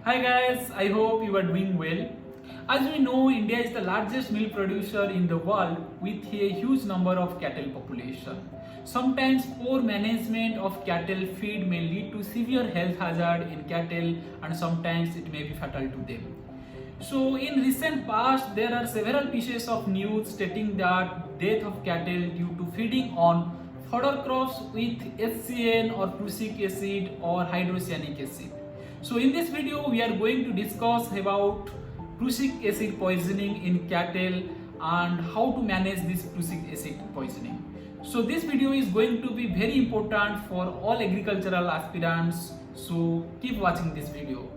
Hi guys, I hope you are doing well. As we know, India is the largest milk producer in the world with a huge number of cattle population. Sometimes poor management of cattle feed may lead to severe health hazard in cattle and sometimes it may be fatal to them. So in recent past, there are several pieces of news stating that death of cattle due to feeding on fodder crops with HCN or prussic acid or hydrocyanic acid. So in this video, we are going to discuss about prussic acid poisoning in cattle and how to manage this prussic acid poisoning. So this video is going to be very important for all agricultural aspirants. So keep watching this video.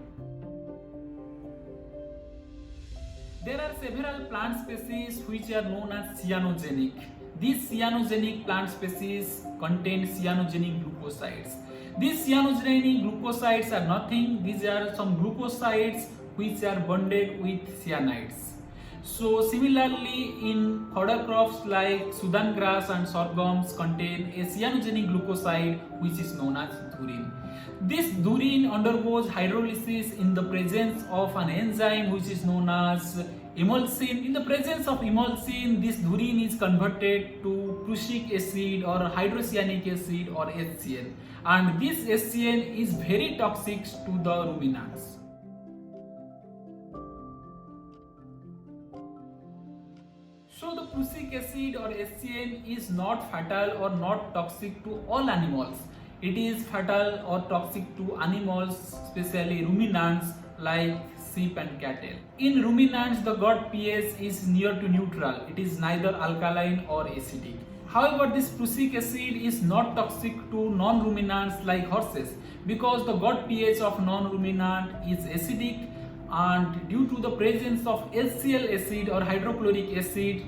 There are several plant species which are known as cyanogenic. These cyanogenic plant species contain cyanogenic glucosides. These cyanogenic glucosides are nothing, these are some glucosides which are bonded with cyanides. So similarly in fodder crops like Sudan grass and sorghums contain a cyanogenic glucoside which is known as dhurin. This dhurin undergoes hydrolysis in the presence of an enzyme which is known as emulsin. In the presence of emulsin, this dhurin is converted to prussic acid or hydrocyanic acid or HCl, and this HCl is very toxic to the ruminants. So the prussic acid or HCl is not fatal or not toxic to all animals. It is fatal or toxic to animals, especially ruminants like sheep and cattle. In ruminants, the gut pH is near to neutral. It is neither alkaline or acidic. However, this prussic acid is not toxic to non-ruminants like horses because the gut pH of non-ruminant is acidic, and due to the presence of HCl acid or hydrochloric acid,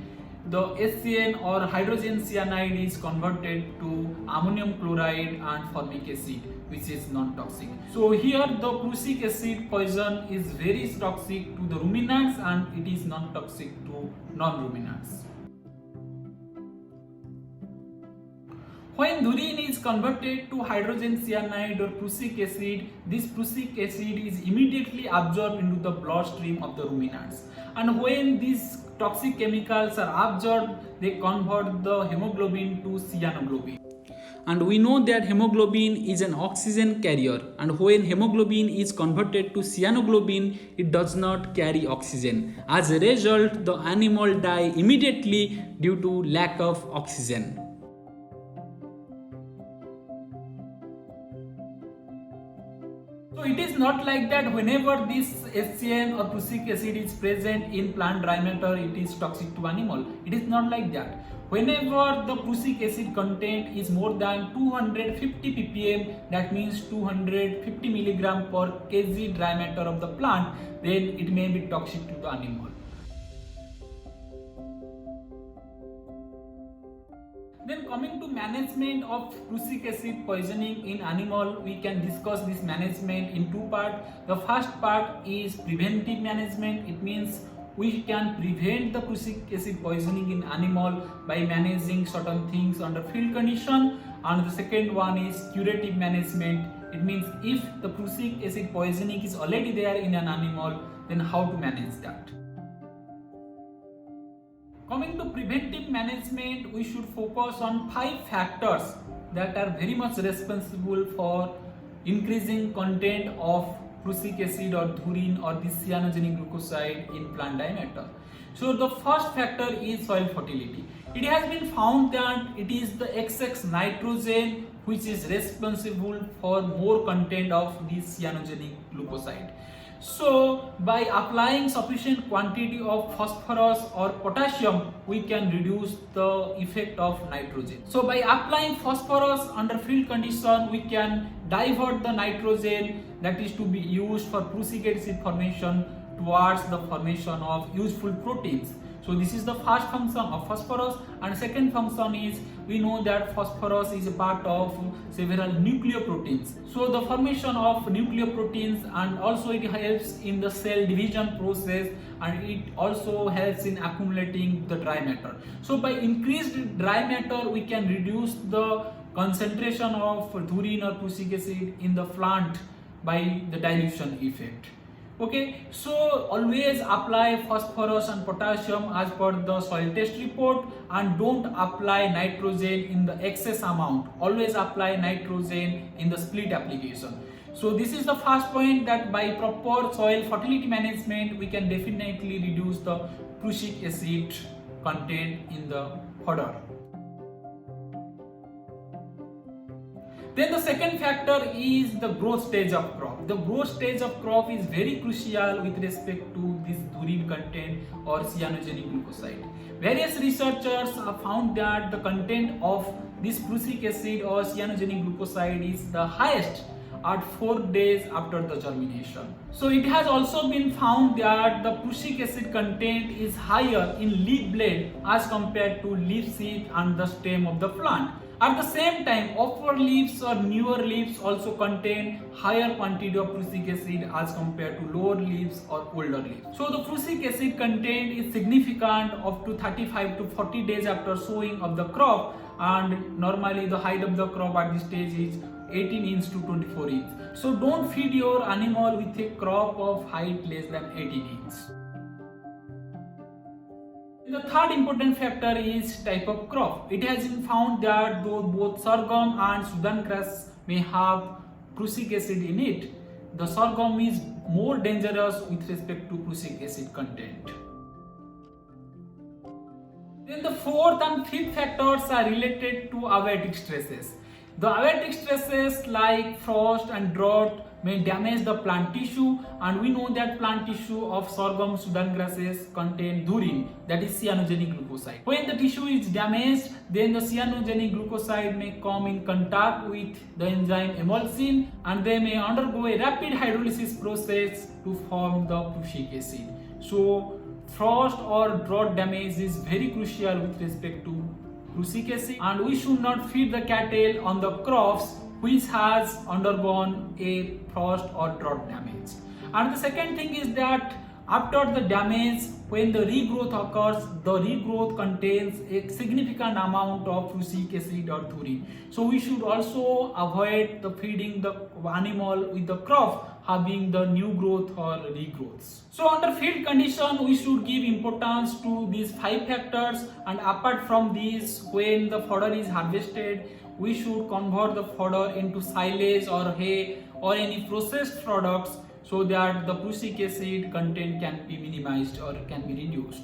the HCN or hydrogen cyanide is converted to ammonium chloride and formic acid, which is non-toxic. So here the prussic acid poison is very toxic to the ruminants and it is non-toxic to non-ruminants. When dhurin is converted to hydrogen cyanide or prussic acid, this prussic acid is immediately absorbed into the bloodstream of the ruminants. And when these toxic chemicals are absorbed, they convert the hemoglobin to cyanoglobin. And we know that hemoglobin is an oxygen carrier, and when hemoglobin is converted to cyanoglobin, it does not carry oxygen. As a result, the animal die immediately due to lack of oxygen. So it is not like that whenever this HCN or prussic acid is present in plant dry matter, it is toxic to animal. It is not like that. Whenever the prussic acid content is more than 250 ppm, that means 250 milligram per kg dry matter of the plant, then it may be toxic to the animal. Then coming to management of prussic acid poisoning in animal, we can discuss this management in two parts. The first part is preventive management. It means we can prevent the prussic acid poisoning in animal by managing certain things under field condition. And the second one is curative management. It means if the prussic acid poisoning is already there in an animal, then how to manage that. Coming to preventive management, we should focus on 5 factors that are very much responsible for increasing content of prussic acid or dhurin or the cyanogenic glucoside in plant dry matter. So the first factor is soil fertility. It has been found that it is the excess nitrogen which is responsible for more content of this cyanogenic glucoside. So by applying sufficient quantity of phosphorus or potassium, we can reduce the effect of nitrogen. So by applying phosphorus under field condition, we can divert the nitrogen that is to be used for prussic acid formation towards the formation of useful proteins. So this is the first function of phosphorus, and second function is we know that phosphorus is a part of several nucleoproteins. So the formation of nucleoproteins, and also it helps in the cell division process, and it also helps in accumulating the dry matter. So by increased dry matter, we can reduce the concentration of dhurin or prussic acid in the plant by the dilution effect. Okay, so always apply phosphorus and potassium as per the soil test report, and don't apply nitrogen in the excess amount. Always apply nitrogen in the split application. So this is the first point, that by proper soil fertility management we can definitely reduce the prussic acid content in the fodder. Then the second factor is the growth stage of crop. The growth stage of crop is very crucial with respect to this dhurin content or cyanogenic glucoside. Various researchers have found that the content of this prussic acid or cyanogenic glucoside is the highest at 4 days after the germination. So it has also been found that the prussic acid content is higher in leaf blade as compared to leaf sheath and the stem of the plant. At the same time, upper leaves or newer leaves also contain higher quantity of prussic acid as compared to lower leaves or older leaves. So the prussic acid content is significant up to 35 to 40 days after sowing of the crop, and normally the height of the crop at this stage is 18 inch to 24 inch. So don't feed your animal with a crop of height less than 18 inch. The third important factor is type of crop. It has been found that though both sorghum and Sudan grass may have prussic acid in it, the sorghum is more dangerous with respect to prussic acid content. Then the fourth and fifth factors are related to abiotic stresses. The abiotic stresses like frost and drought may damage the plant tissue, and we know that plant tissue of sorghum, Sudan grasses contain dhurin, that is cyanogenic glucoside. When the tissue is damaged, then the cyanogenic glucoside may come in contact with the enzyme emulsin, and they may undergo a rapid hydrolysis process to form the prussic acid. So frost or drought damage is very crucial with respect to prussic acid, and we should not feed the cattle on the crops which has undergone a frost or drought damage. And the second thing is that after the damage, when the regrowth occurs, the regrowth contains a significant amount of prussic acid or dhurin. So we should also avoid the feeding the animal with the crop having the new growth or regrowths. So under field condition, we should give importance to these 5 factors, and apart from these, when the fodder is harvested, we should convert the fodder into silage or hay or any processed products, so that the prussic acid content can be minimized or can be reduced.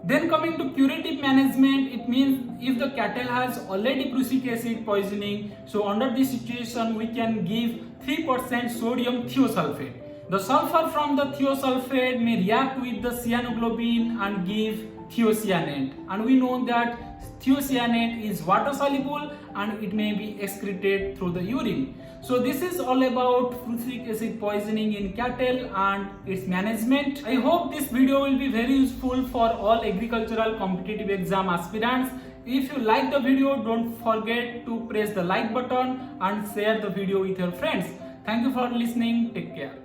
Then coming to curative management, it means if the cattle has already prussic acid poisoning, so under this situation we can give 3% sodium thiosulfate. The sulfur from the thiosulfate may react with the cyanoglobin and give thiocyanate, and we know that thiocyanate is water soluble and it may be excreted through the urine. So this is all about prussic acid poisoning in cattle and its management. I hope this video will be very useful for all agricultural competitive exam aspirants. If you like the video, don't forget to press the like button and share the video with your friends. Thank you for listening. Take care.